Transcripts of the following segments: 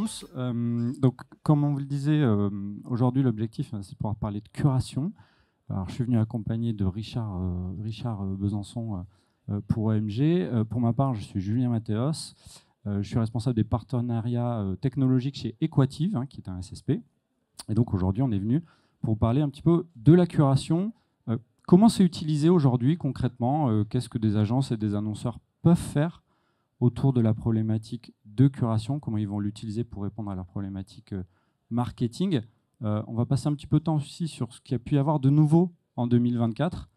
tous. Donc, comme on vous le disait, aujourd'hui, l'objectif, c'est de pouvoir parler de curation. Alors, je suis venu accompagné de Richard Besançon pour OMG. Pour ma part, je suis Julien Mathéos. Je suis responsable des partenariats technologiques chez Equative, qui est un SSP. Et donc, aujourd'hui, on est venu pour parler un petit peu de la curation. Comment c'est utilisé aujourd'hui concrètement? Qu'est-ce que des agences et des annonceurs peuvent faire autour de la problématique de curation, comment ils vont l'utiliser pour répondre à leurs problématiques marketing. On va passer un petit peu de temps aussi sur ce qu'il y a pu y avoir de nouveau en 2024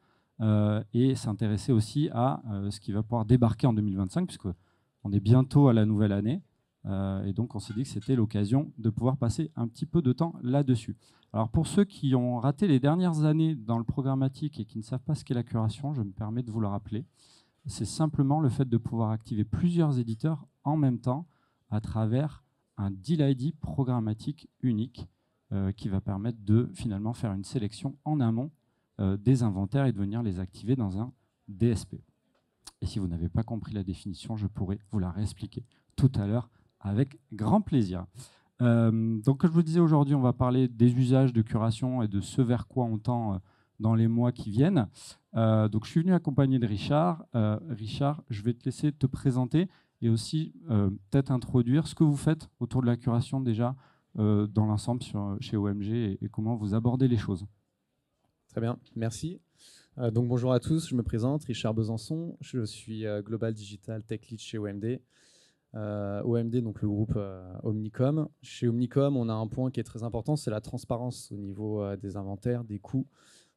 et s'intéresser aussi à ce qui va pouvoir débarquer en 2025, puisqu'on est bientôt à la nouvelle année. Et donc, on s'est dit que c'était l'occasion de pouvoir passer un petit peu de temps là-dessus. Alors, pour ceux qui ont raté les dernières années dans le programmatique et qui ne savent pas ce qu'est la curation, je me permets de vous le rappeler. C'est simplement le fait de pouvoir activer plusieurs éditeurs en même temps à travers un deal ID programmatique unique qui va permettre de finalement faire une sélection en amont des inventaires et de venir les activer dans un DSP. Et si vous n'avez pas compris la définition, je pourrais vous la réexpliquer tout à l'heure avec grand plaisir. Donc, comme je vous disais, aujourd'hui, on va parler des usages de curation et de ce vers quoi on tend dans les mois qui viennent. Donc, je suis venu accompagné de Richard. Richard, je vais te laisser te présenter et aussi peut-être introduire ce que vous faites autour de la curation déjà dans l'ensemble chez OMG et comment vous abordez les choses. Très bien, merci. Donc bonjour à tous, je me présente, Richard Besançon, je suis Global Digital Tech Lead chez OMD. OMD, donc le groupe Omnicom. Chez Omnicom, on a un point qui est très important, c'est la transparence au niveau des inventaires, des coûts.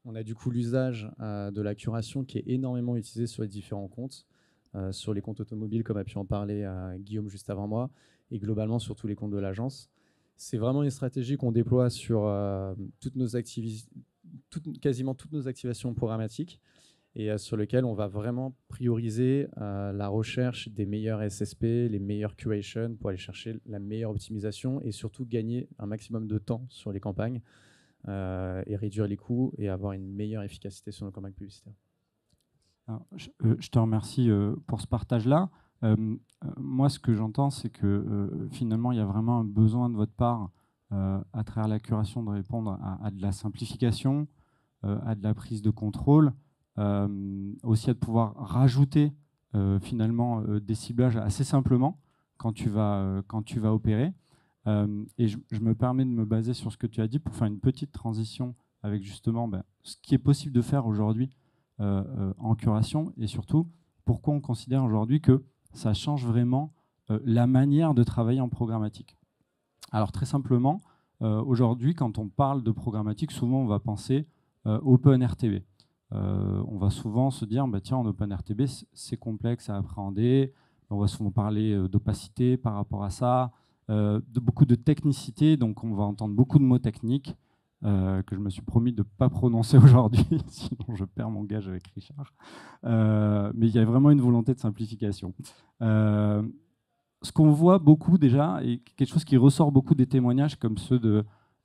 On a du coup l'usage de la curation qui est énormément utilisé sur les différents comptes, sur les comptes automobiles, comme a pu en parler Guillaume juste avant moi, et globalement sur tous les comptes de l'agence. C'est vraiment une stratégie qu'on déploie sur quasiment toutes nos activations programmatiques et sur lequel on va vraiment prioriser la recherche des meilleurs SSP, les meilleurs curation pour aller chercher la meilleure optimisation et surtout gagner un maximum de temps sur les campagnes et réduire les coûts et avoir une meilleure efficacité sur nos campagnes publicitaires. Alors, je te remercie pour ce partage-là. Moi, ce que j'entends, c'est que finalement, il y a vraiment un besoin de votre part, à travers la curation, de répondre à de la simplification, à de la prise de contrôle, aussi à de pouvoir rajouter finalement des ciblages assez simplement quand tu vas opérer. Et je me permets de me baser sur ce que tu as dit pour faire une petite transition avec justement ce qui est possible de faire aujourd'hui en curation et surtout pourquoi on considère aujourd'hui que ça change vraiment la manière de travailler en programmatique. Alors très simplement, aujourd'hui quand on parle de programmatique, souvent on va penser OpenRTB. On va souvent se dire, tiens, en OpenRTB, c'est complexe à appréhender. On va souvent parler d'opacité par rapport à ça, de beaucoup de technicité. Donc, on va entendre beaucoup de mots techniques que je me suis promis de ne pas prononcer aujourd'hui, sinon je perds mon gage avec Richard. Mais il y a vraiment une volonté de simplification. Ce qu'on voit beaucoup déjà, et quelque chose qui ressort beaucoup des témoignages comme ceux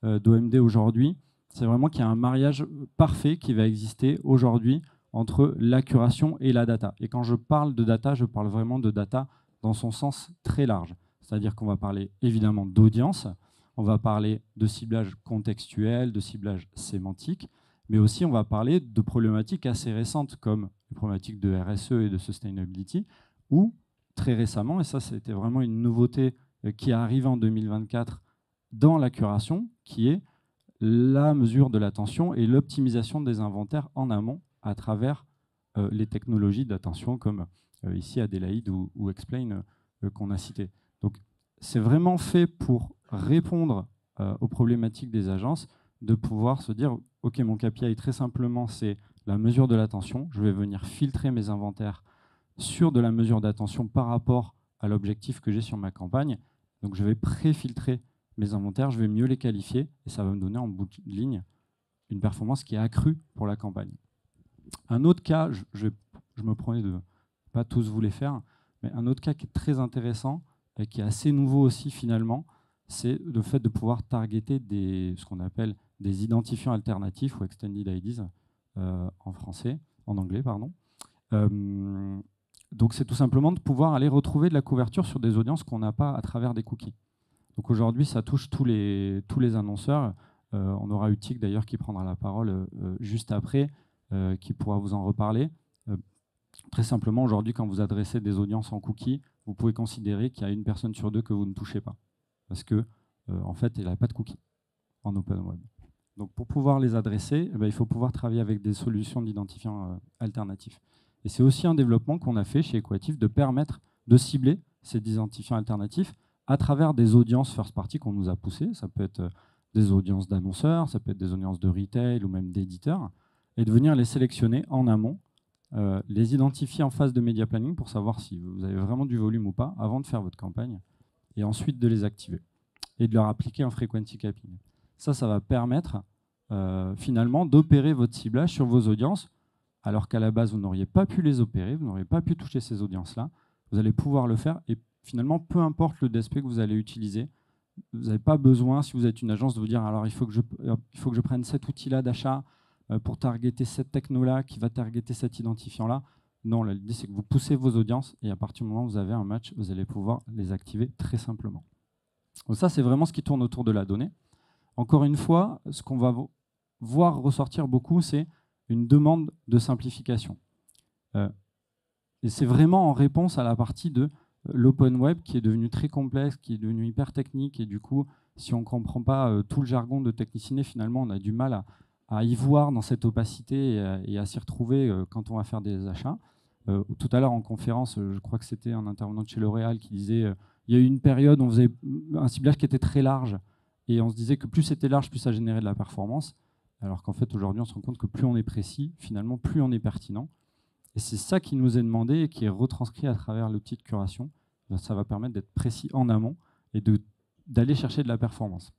d'OMD aujourd'hui, c'est vraiment qu'il y a un mariage parfait qui va exister aujourd'hui entre la curation et la data. Et quand je parle de data, je parle vraiment de data dans son sens très large. C'est-à-dire qu'on va parler évidemment d'audience, on va parler de ciblage contextuel, de ciblage sémantique, mais aussi on va parler de problématiques assez récentes comme les problématiques de RSE et de sustainability, ou très récemment, et ça c'était vraiment une nouveauté qui est arrivée en 2024 dans la curation, qui est la mesure de l'attention et l'optimisation des inventaires en amont à travers les technologies d'attention comme ici Adélaïde ou Explain qu'on a cité. Donc c'est vraiment fait pour répondre aux problématiques des agences, de pouvoir se dire ok, mon KPI très simplement c'est la mesure de l'attention, je vais venir filtrer mes inventaires sur de la mesure d'attention par rapport à l'objectif que j'ai sur ma campagne. Donc je vais pré-filtrer mes inventaires, je vais mieux les qualifier et ça va me donner en bout de ligne une performance qui est accrue pour la campagne. Un autre cas, je me promets de ne pas tous vous les faire, mais un autre cas qui est très intéressant et qui est assez nouveau aussi finalement, c'est le fait de pouvoir targeter ce qu'on appelle des identifiants alternatifs ou extended IDs en anglais, pardon. Donc c'est tout simplement de pouvoir aller retrouver de la couverture sur des audiences qu'on n'a pas à travers des cookies. Donc aujourd'hui, ça touche tous les annonceurs. On aura Utic d'ailleurs qui prendra la parole juste après, qui pourra vous en reparler. Très simplement, aujourd'hui, quand vous adressez des audiences en cookies, vous pouvez considérer qu'il y a une personne sur deux que vous ne touchez pas. Parce que, en fait, il n'a pas de cookies en open web. Donc pour pouvoir les adresser, il faut pouvoir travailler avec des solutions d'identifiants alternatifs. Et c'est aussi un développement qu'on a fait chez Equative de permettre de cibler ces identifiants alternatifs à travers des audiences first party qu'on nous a poussées. Ça peut être des audiences d'annonceurs, ça peut être des audiences de retail ou même d'éditeurs, et de venir les sélectionner en amont, les identifier en phase de media planning pour savoir si vous avez vraiment du volume ou pas avant de faire votre campagne, et ensuite de les activer et de leur appliquer un frequency capping. Ça va permettre finalement d'opérer votre ciblage sur vos audiences, alors qu'à la base, vous n'auriez pas pu les opérer, vous n'auriez pas pu toucher ces audiences-là. Vous allez pouvoir le faire et finalement, peu importe le DSP que vous allez utiliser, vous n'avez pas besoin, si vous êtes une agence, de vous dire alors il faut que je prenne cet outil-là d'achat pour targeter cette techno-là qui va targeter cet identifiant-là. Non, l'idée c'est que vous poussez vos audiences et à partir du moment où vous avez un match, vous allez pouvoir les activer très simplement. Donc ça, c'est vraiment ce qui tourne autour de la donnée. Encore une fois, ce qu'on va voir ressortir beaucoup, c'est une demande de simplification. Et c'est vraiment en réponse à la partie de l'open web qui est devenu très complexe, qui est devenu hyper technique, et du coup, si on ne comprend pas tout le jargon de techniciné, finalement, on a du mal à y voir dans cette opacité et à s'y retrouver quand on va faire des achats. Tout à l'heure en conférence, je crois que c'était un intervenant de chez L'Oréal qui disait il y a eu une période où on faisait un ciblage qui était très large, et on se disait que plus c'était large, plus ça générait de la performance, alors qu'en fait, aujourd'hui, on se rend compte que plus on est précis, finalement, plus on est pertinent. Et c'est ça qui nous est demandé et qui est retranscrit à travers l'outil de curation. Ça va permettre d'être précis en amont et d'aller chercher de la performance.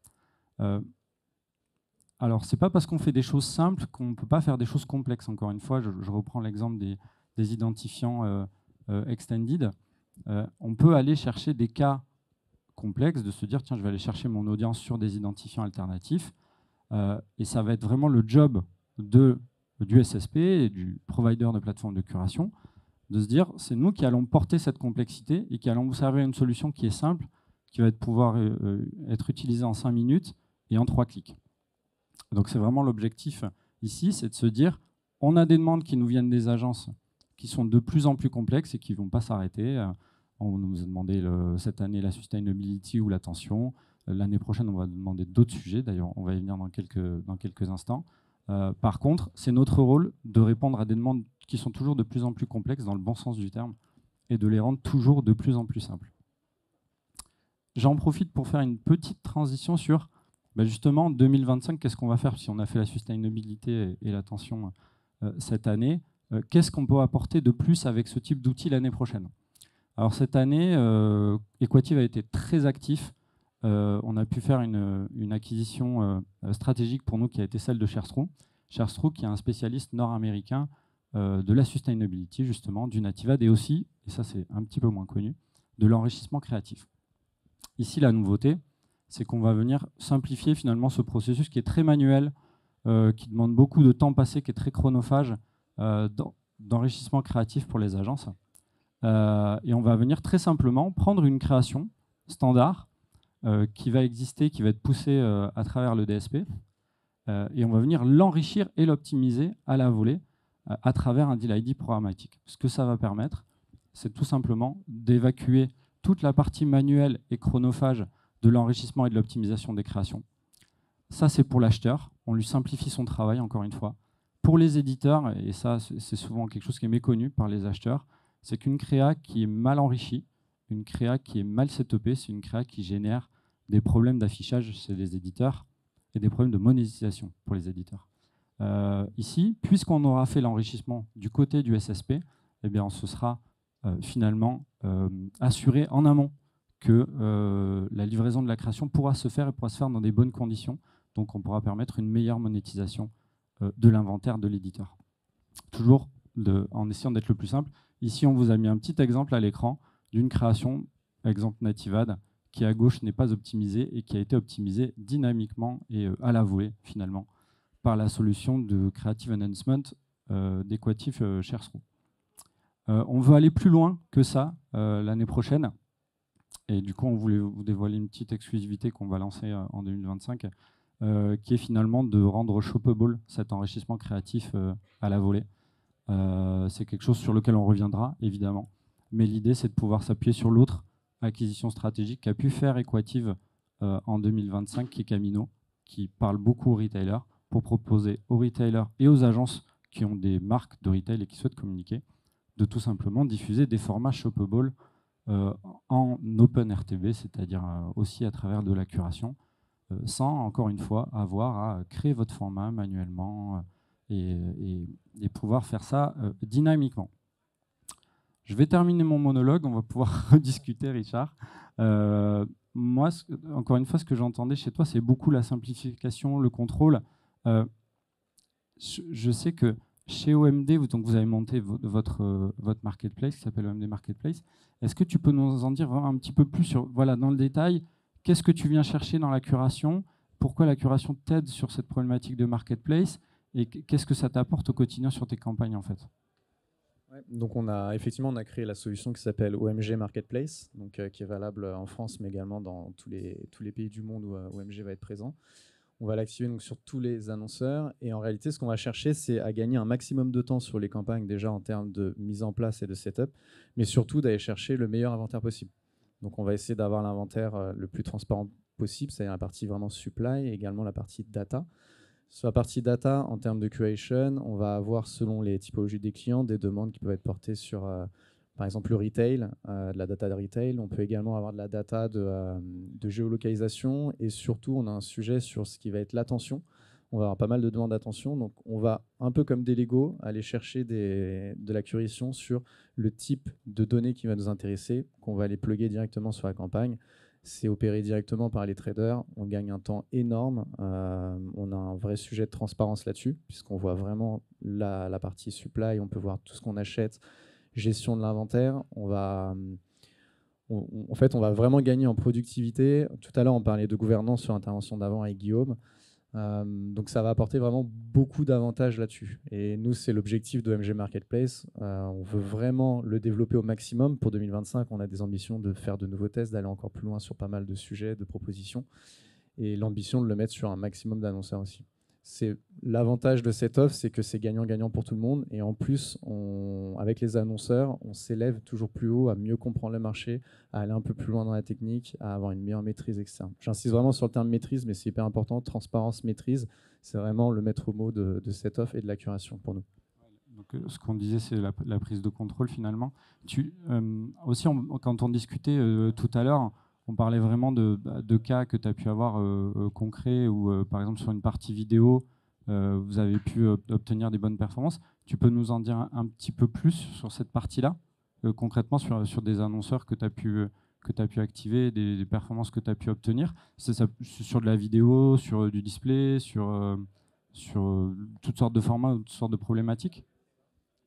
Alors, ce n'est pas parce qu'on fait des choses simples qu'on ne peut pas faire des choses complexes. Encore une fois, je reprends l'exemple des identifiants extended. On peut aller chercher des cas complexes, de se dire, tiens, je vais aller chercher mon audience sur des identifiants alternatifs. Et ça va être vraiment le job du SSP et du provider de plateforme de curation, de se dire, c'est nous qui allons porter cette complexité et qui allons vous servir une solution qui est simple, qui va pouvoir être utilisée en 5 minutes et en 3 clics. Donc c'est vraiment l'objectif ici, c'est de se dire, on a des demandes qui nous viennent des agences qui sont de plus en plus complexes et qui ne vont pas s'arrêter. On nous a demandé cette année la sustainability ou l'attention. L'année prochaine, on va demander d'autres sujets. D'ailleurs, on va y venir dans quelques instants. Par contre, c'est notre rôle de répondre à des demandes qui sont toujours de plus en plus complexes dans le bon sens du terme et de les rendre toujours de plus en plus simples. J'en profite pour faire une petite transition sur justement 2025, qu'est-ce qu'on va faire si on a fait la sustainabilité et l'attention cette année. Qu'est-ce qu'on peut apporter de plus avec ce type d'outils l'année prochaine? Alors cette année, Equative a été très actif. On a pu faire une acquisition stratégique pour nous qui a été celle de Sharestrew. Sharestrew qui est un spécialiste nord-américain de la sustainability, justement, du native ad et aussi, et ça c'est un petit peu moins connu, de l'enrichissement créatif. Ici, la nouveauté, c'est qu'on va venir simplifier finalement ce processus qui est très manuel, qui demande beaucoup de temps passé, qui est très chronophage d'enrichissement créatif pour les agences. Et on va venir très simplement prendre une création standard qui va exister, qui va être poussée à travers le DSP, et on va venir l'enrichir et l'optimiser à la volée à travers un deal ID programmatique. Ce que ça va permettre, c'est tout simplement d'évacuer toute la partie manuelle et chronophage de l'enrichissement et de l'optimisation des créations. Ça, c'est pour l'acheteur. On lui simplifie son travail, encore une fois. Pour les éditeurs, et ça, c'est souvent quelque chose qui est méconnu par les acheteurs, c'est qu'une créa qui est mal enrichie, une créa qui est mal setupée, c'est une créa qui génère des problèmes d'affichage chez les éditeurs et des problèmes de monétisation pour les éditeurs. Ici, puisqu'on aura fait l'enrichissement du côté du SSP, eh bien, on se sera finalement assuré en amont que la livraison de la création pourra se faire et pourra se faire dans des bonnes conditions. Donc, on pourra permettre une meilleure monétisation de l'inventaire de l'éditeur. Toujours en essayant d'être le plus simple. Ici, on vous a mis un petit exemple à l'écran d'une création, exemple Native Ad, qui à gauche n'est pas optimisée et qui a été optimisée dynamiquement et à la volée, finalement, par la solution de Creative Enhancement d'Equative Sharestrew. On veut aller plus loin que ça l'année prochaine. Et du coup, on voulait vous dévoiler une petite exclusivité qu'on va lancer en 2025, qui est finalement de rendre shoppable cet enrichissement créatif à la volée. C'est quelque chose sur lequel on reviendra, évidemment. Mais l'idée, c'est de pouvoir s'appuyer sur l'autre acquisition stratégique qu'a pu faire Equative en 2025, qui est Camino, qui parle beaucoup aux retailers, pour proposer aux retailers et aux agences qui ont des marques de retail et qui souhaitent communiquer, de tout simplement diffuser des formats shoppable en open RTB, c'est-à-dire aussi à travers de la curation, sans, encore une fois, avoir à créer votre format manuellement et pouvoir faire ça dynamiquement. Je vais terminer mon monologue, on va pouvoir rediscuter, Richard. Moi, encore une fois, ce que j'entendais chez toi, c'est beaucoup la simplification, le contrôle. Je sais que chez OMD, donc vous avez monté votre marketplace qui s'appelle OMD Marketplace. Est-ce que tu peux nous en dire un petit peu plus sur, voilà, dans le détail, qu'est-ce que tu viens chercher dans la curation? Pourquoi la curation t'aide sur cette problématique de marketplace? Et qu'est-ce que ça t'apporte au quotidien sur tes campagnes, en fait? Ouais, donc on a créé la solution qui s'appelle OMG Marketplace, donc, qui est valable en France, mais également dans tous les pays du monde où OMG va être présent. On va l'activer donc sur tous les annonceurs. Et en réalité, ce qu'on va chercher, c'est à gagner un maximum de temps sur les campagnes, déjà en termes de mise en place et de setup, mais surtout d'aller chercher le meilleur inventaire possible. Donc on va essayer d'avoir l'inventaire le plus transparent possible, c'est-à-dire la partie vraiment supply et également la partie data. Sur la partie data, en termes de curation, on va avoir, selon les typologies des clients, des demandes qui peuvent être portées sur, par exemple, le retail, de la data de retail. On peut également avoir de la data de géolocalisation. Et surtout, on a un sujet sur ce qui va être l'attention. On va avoir pas mal de demandes d'attention. Donc, on va, un peu comme des Lego, aller chercher de la curation sur le type de données qui va nous intéresser, qu'on va aller plugger directement sur la campagne. C'est opéré directement par les traders. On gagne un temps énorme. On a un vrai sujet de transparence là-dessus, puisqu'on voit vraiment la partie supply. On peut voir tout ce qu'on achète, gestion de l'inventaire. En fait, on va vraiment gagner en productivité. Tout à l'heure, on parlait de gouvernance sur l'intervention d'avant avec Guillaume. Donc ça va apporter vraiment beaucoup d'avantages là-dessus. Et nous, c'est l'objectif de MG Marketplace. On veut vraiment le développer au maximum. Pour 2025, on a des ambitions de faire de nouveaux tests, d'aller encore plus loin sur pas mal de sujets, de propositions. Et l'ambition de le mettre sur un maximum d'annonceurs aussi. L'avantage de cette offre, c'est que c'est gagnant-gagnant pour tout le monde. Et en plus, avec les annonceurs, on s'élève toujours plus haut à mieux comprendre le marché, à aller un peu plus loin dans la technique, à avoir une meilleure maîtrise externe. J'insiste vraiment sur le terme maîtrise, mais c'est hyper important. Transparence, maîtrise, c'est vraiment le maître mot de cette offre et de la curation pour nous. Donc, ce qu'on disait, c'est la prise de contrôle finalement. Aussi, quand on discutait tout à l'heure, on parlait vraiment de cas que tu as pu avoir concrets où, par exemple, sur une partie vidéo, vous avez pu obtenir des bonnes performances. Tu peux nous en dire un petit peu plus sur cette partie-là, concrètement sur des annonceurs que tu as pu activer, des performances que tu as pu obtenir? C'est sur de la vidéo, sur du display, sur toutes sortes de formats, toutes sortes de problématiques?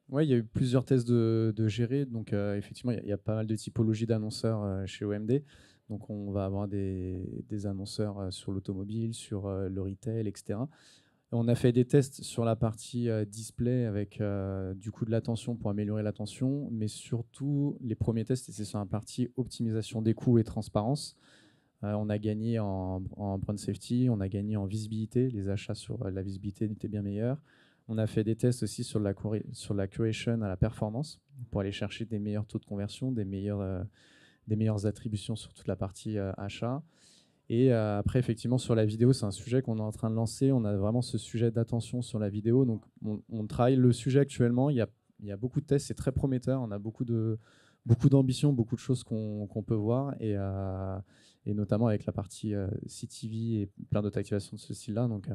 Oui, il y a eu plusieurs tests de gérer. Donc, effectivement, il y a pas mal de typologies d'annonceurs chez OMD. Donc, on va avoir des annonceurs sur l'automobile, sur le retail, etc. Et on a fait des tests sur la partie display avec du coup de l'attention pour améliorer l'attention. Mais surtout, les premiers tests, c'est sur la partie optimisation des coûts et transparence. On a gagné en brand safety, on a gagné en visibilité. Les achats sur la visibilité étaient bien meilleurs. On a fait des tests aussi sur la curation à la performance pour aller chercher des meilleurs taux de conversion, des meilleures attributions sur toute la partie achat. Et après, effectivement, sur la vidéo, c'est un sujet qu'on est en train de lancer. On a vraiment ce sujet d'attention sur la vidéo. Donc, on travaille le sujet actuellement. Il y a beaucoup de tests, c'est très prometteur. On a beaucoup d'ambition, beaucoup de choses qu'on peut voir. Et notamment avec la partie CTV et plein d'autres activations de ce style-là. Donc,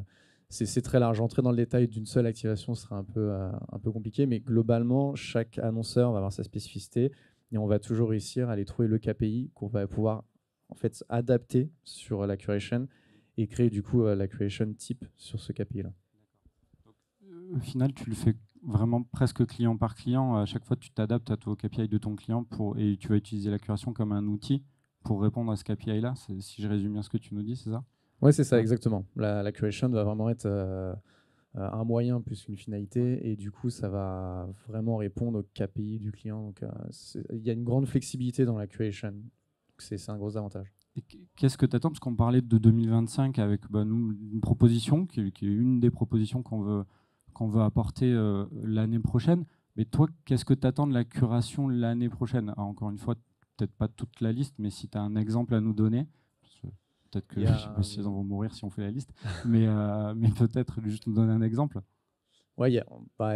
c'est très large. Entrer dans le détail d'une seule activation serait un peu compliqué, mais globalement, chaque annonceur va avoir sa spécificité et on va toujours réussir à aller trouver le KPI qu'on va pouvoir en fait adapter sur la curation et créer du coup la curation type sur ce KPI-là. Au final, tu le fais vraiment presque client par client. À chaque fois, tu t'adaptes au KPI de ton client et tu vas utiliser la curation comme un outil pour répondre à ce KPI-là. Si je résume bien ce que tu nous dis, c'est ça? Oui, c'est ça, exactement. La curation va vraiment être un moyen plus qu'une finalité, et du coup, ça va vraiment répondre au KPI du client. Donc, il y a une grande flexibilité dans la curation. c'est un gros avantage. Qu'est-ce que tu attends? Parce qu'on parlait de 2025 avec nous, une proposition qui est une des propositions qu'on veut apporter l'année prochaine. Mais toi, qu'est-ce que tu attends de la curation l'année prochaine? Alors, encore une fois, peut-être pas toute la liste, mais si tu as un exemple à nous donner, peut-être que je ne sais pas si ils vont mourir si on fait la liste, mais peut-être juste nous donner un exemple. Ouais,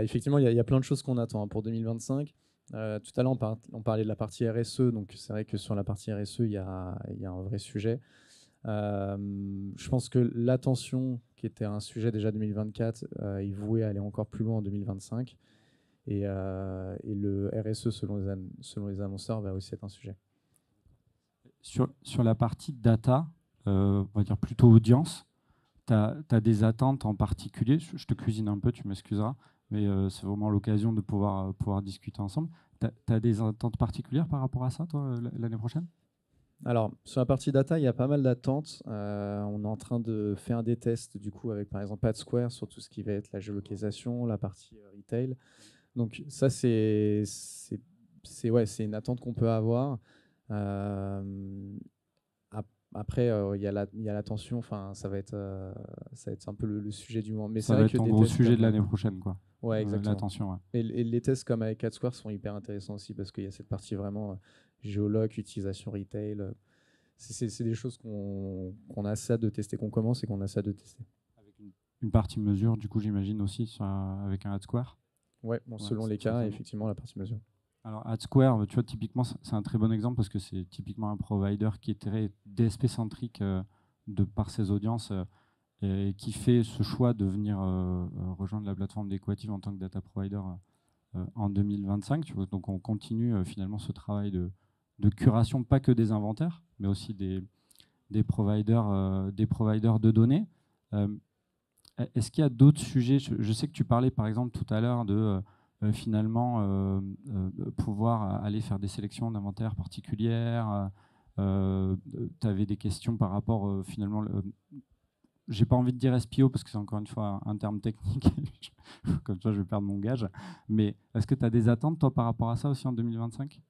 effectivement, il y a plein de choses qu'on attend pour 2025. Tout à l'heure, on parlait de la partie RSE, donc c'est vrai que sur la partie RSE, il y a un vrai sujet. Je pense que l'attention, qui était un sujet déjà 2024, est vouée à aller encore plus loin en 2025. Et le RSE, selon les annonceurs, va aussi être un sujet. Sur la partie data, on va dire plutôt audience, tu as des attentes en particulier? Je te cuisine un peu, tu m'excuseras, mais c'est vraiment l'occasion de pouvoir discuter ensemble. Tu as des attentes particulières par rapport à ça, toi, l'année prochaine? Alors, sur la partie data, il y a pas mal d'attentes. On est en train de faire des tests, du coup, avec par exemple AdSquare sur tout ce qui va être la géolocalisation, la partie retail. Donc ça, c'est une attente qu'on peut avoir. Après, il y a l'attention. Enfin, ça va être un peu le sujet du moment. Mais ça va être ton gros sujet de l'année prochaine, quoi. Ouais, exactement. L'attention, ouais. Et les tests comme avec AdSquare sont hyper intéressants aussi parce qu'il y a cette partie vraiment géoloc, utilisation retail. C'est des choses qu'on a assez hâte de tester, qu'on commence et qu'on a assez hâte de tester. Avec une partie mesure, du coup, j'imagine aussi avec un AdSquare. Ouais, selon les cas, effectivement, la partie mesure. Alors, AdSquare, tu vois, typiquement, c'est un très bon exemple parce que c'est typiquement un provider qui est très DSP-centrique de par ses audiences et qui fait ce choix de venir rejoindre la plateforme d'Equative en tant que data provider en 2025. Tu vois, donc, on continue finalement ce travail de curation, pas que des inventaires, mais aussi des providers de données. Est-ce qu'il y a d'autres sujets? Je sais que tu parlais par exemple tout à l'heure de finalement pouvoir aller faire des sélections d'inventaires particulières. Tu avais des questions par rapport finalement. J'ai pas envie de dire SPO parce que c'est encore une fois un terme technique. Comme ça, je vais perdre mon gage. Mais est-ce que tu as des attentes, toi, par rapport à ça aussi en 2025?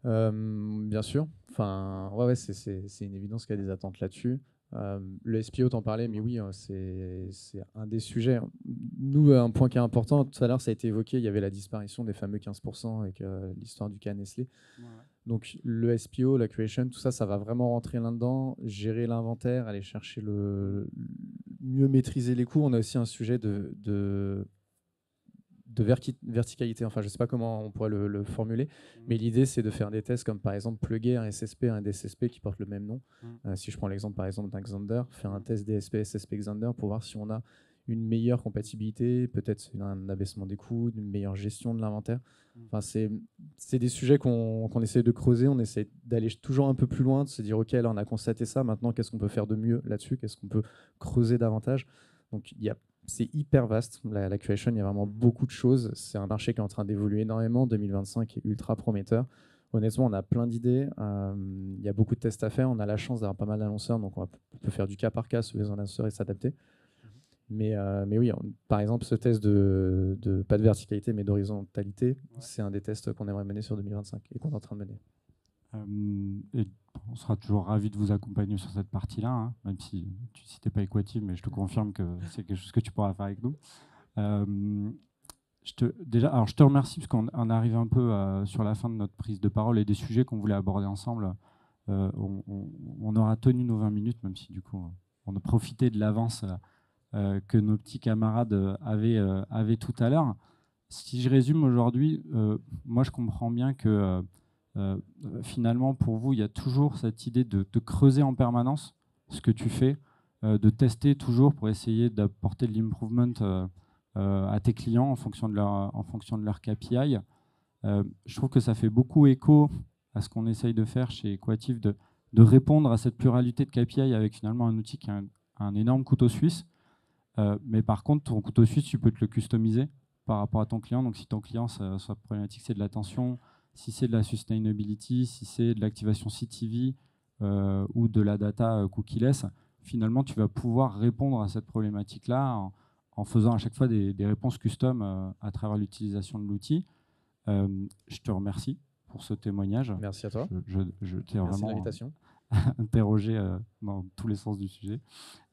Bien sûr. Enfin, ouais, c'est une évidence qu'il y a des attentes là-dessus. Le SPO, t'en parlais, mais oui, c'est un des sujets. Nous, un point qui est important, tout à l'heure, ça a été évoqué, il y avait la disparition des fameux 15% avec l'histoire du cas Nestlé. Ouais. Donc, le SPO, la curation, tout ça, ça va vraiment rentrer là-dedans, gérer l'inventaire, aller chercher mieux maîtriser les coûts. On a aussi un sujet de verticalité, enfin je ne sais pas comment on pourrait le formuler, mais l'idée c'est de faire des tests comme par exemple plugger un SSP à un DSSP qui porte le même nom. Si je prends l'exemple par exemple d'un Xander, faire un test DSP SSP Xander pour voir si on a une meilleure compatibilité, peut-être un abaissement des coûts, une meilleure gestion de l'inventaire. Enfin, c'est des sujets qu'on essaie de creuser, on essaie d'aller toujours un peu plus loin, de se dire ok, là on a constaté ça, maintenant qu'est-ce qu'on peut faire de mieux là-dessus, qu'est-ce qu'on peut creuser davantage. Donc c'est hyper vaste, la curation, il y a vraiment beaucoup de choses. C'est un marché qui est en train d'évoluer énormément. 2025 est ultra prometteur. Honnêtement, on a plein d'idées. Il y a beaucoup de tests à faire. On a la chance d'avoir pas mal d'annonceurs, donc on peut faire du cas par cas selon les annonceurs et s'adapter. Mais oui, par exemple, ce test de pas de verticalité, mais d'horizontalité, c'est un des tests qu'on aimerait mener sur 2025 et qu'on est en train de mener. Et on sera toujours ravis de vous accompagner sur cette partie-là, hein, même si tu ne citais pas Equative, mais je te confirme que c'est quelque chose que tu pourras faire avec nous. Je te remercie parce qu'on arrive un peu sur la fin de notre prise de parole et des sujets qu'on voulait aborder ensemble. On aura tenu nos 20 minutes, même si du coup on a profité de l'avance que nos petits camarades avaient tout à l'heure. Si je résume aujourd'hui, moi je comprends bien que finalement, pour vous, il y a toujours cette idée de creuser en permanence ce que tu fais, de tester toujours pour essayer d'apporter de l'improvement à tes clients en fonction de leur KPI. Je trouve que ça fait beaucoup écho à ce qu'on essaye de faire chez Equative, de répondre à cette pluralité de KPI avec finalement un outil qui est un énorme couteau suisse. Mais par contre, ton couteau suisse, tu peux te le customiser par rapport à ton client. Donc si ton client, sa problématique, c'est de l'attention, si c'est de la sustainability, si c'est de l'activation CTV ou de la data cookieless, finalement, tu vas pouvoir répondre à cette problématique-là en faisant à chaque fois des réponses custom à travers l'utilisation de l'outil. Je te remercie pour ce témoignage. Merci à toi. Je t'ai Merci de vraiment l'invitation. interrogé dans tous les sens du sujet.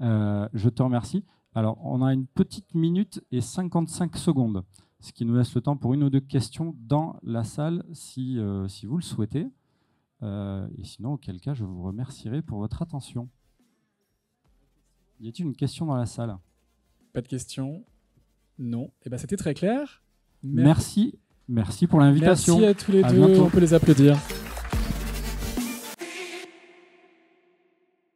Je te remercie. Alors, on a une petite minute et 55 secondes, ce qui nous laisse le temps pour une ou deux questions dans la salle, si vous le souhaitez. Et sinon, auquel cas, je vous remercierai pour votre attention. Y a-t-il une question dans la salle? Pas de questions? Non. Eh ben, c'était très clair. Merci pour l'invitation. Merci à tous les À deux. bientôt. On peut les applaudir.